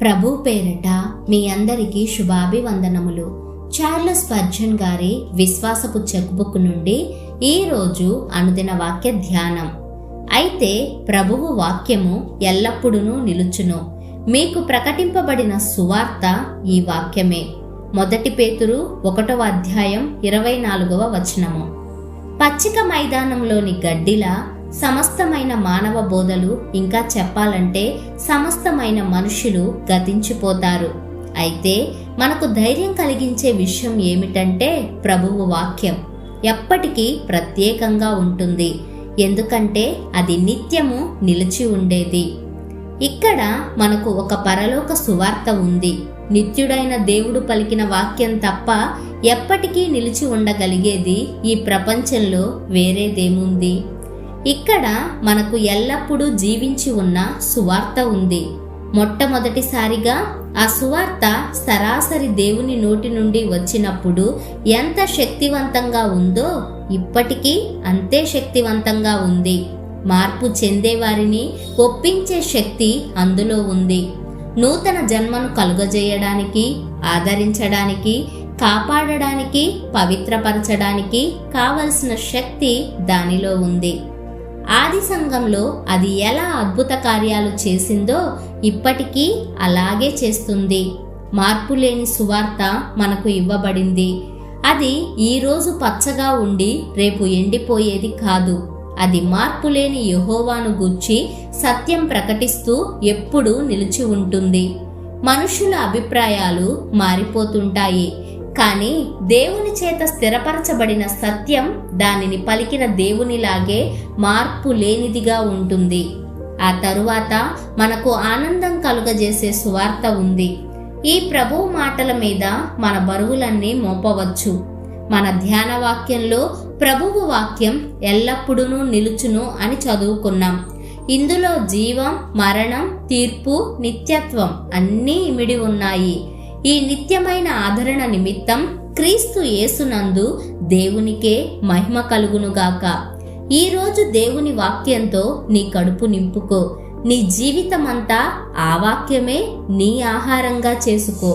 ప్రభు పేరట మీ అందరికీ శుభాభివందనములు. Charles Spurgeon గారి విశ్వాసపు చెక్బుక్ నుండి ఈరోజు అనుదిన వాక్య ధ్యానం. అయితే ప్రభువు వాక్యము ఎల్లప్పుడూ నిలుచును. మీకు ప్రకటింపబడిన సువార్త ఈ వాక్యమే. 1 పేతురు 1వ అధ్యాయం 24వ వచనము. పచ్చిక మైదానంలోని గడ్డిలా సమస్తమైన మానవ బోధలు, ఇంకా చెప్పాలంటే సమస్తమైన మనుషులు గతించిపోతారు. అయితే మనకు ధైర్యం కలిగించే విషయం ఏమిటంటే ప్రభువు వాక్యం ఎప్పటికీ ప్రత్యేకంగా ఉంటుంది. ఎందుకంటే అది నిత్యము నిలిచి ఉండేది. ఇక్కడ మనకు ఒక పరలోక సువార్త ఉంది. నిత్యుడైన దేవుడు పలికిన వాక్యం తప్ప ఎప్పటికీ నిలిచి ఉండగలిగేది ఈ ప్రపంచంలో వేరేదేముంది? ఇక్కడ మనకు ఎల్లప్పుడూ జీవించి ఉన్న సువార్త ఉంది. మొట్టమొదటిసారిగా ఆ సువార్త సరాసరి దేవుని నోటి నుండి వచ్చినప్పుడు ఎంత శక్తివంతంగా ఉందో ఇప్పటికీ అంతే శక్తివంతంగా ఉంది. మార్పు చెందేవారిని ఒప్పించే శక్తి అందులో ఉంది. నూతన జన్మను కలుగజేయడానికి, ఆదరించడానికి, కాపాడడానికి, పవిత్రపరచడానికి కావలసిన శక్తి దానిలో ఉంది. ఆది సంఘంలో అది ఎలా అద్భుత కార్యాలు చేసిందో ఇప్పటికీ అలాగే చేస్తుంది. మార్పు లేని సువార్త మనకు ఇవ్వబడింది. అది ఈరోజు పచ్చగా ఉండి రేపు ఎండిపోయేది కాదు. అది మార్పు లేని యెహోవాను గూర్చి సత్యం ప్రకటిస్తూ ఎప్పుడూ నిలిచి ఉంటుంది. మనుషుల అభిప్రాయాలు మారిపోతుంటాయి, కానీ దేవుని చేత స్థిరపరచబడిన సత్యం దానిని పలికిన దేవునిలాగే మార్పు లేనిదిగా ఉంటుంది. ఆ తరువాత మనకు ఆనందం కలుగజేసే సువార్త ఉంది. ఈ ప్రభువు మాటల మీద మన బరువులన్నీ మోపవచ్చు. మన ధ్యాన వాక్యంలో ప్రభువు వాక్యం ఎల్లప్పుడూ నిలుచును అని చదువుకున్నాం. ఇందులో జీవం, మరణం, తీర్పు, నిత్యత్వం అన్నీ ఇమిడి ఉన్నాయి. ఈ నిత్యమైన ఆదరణ నిమిత్తం క్రీస్తు యేసునందు దేవునికే మహిమ కలుగునుగాక. ఈరోజు దేవుని వాక్యంతో నీ కడుపు నింపుకో. నీ జీవితమంతా ఆ వాక్యమే నీ ఆహారంగా చేసుకో.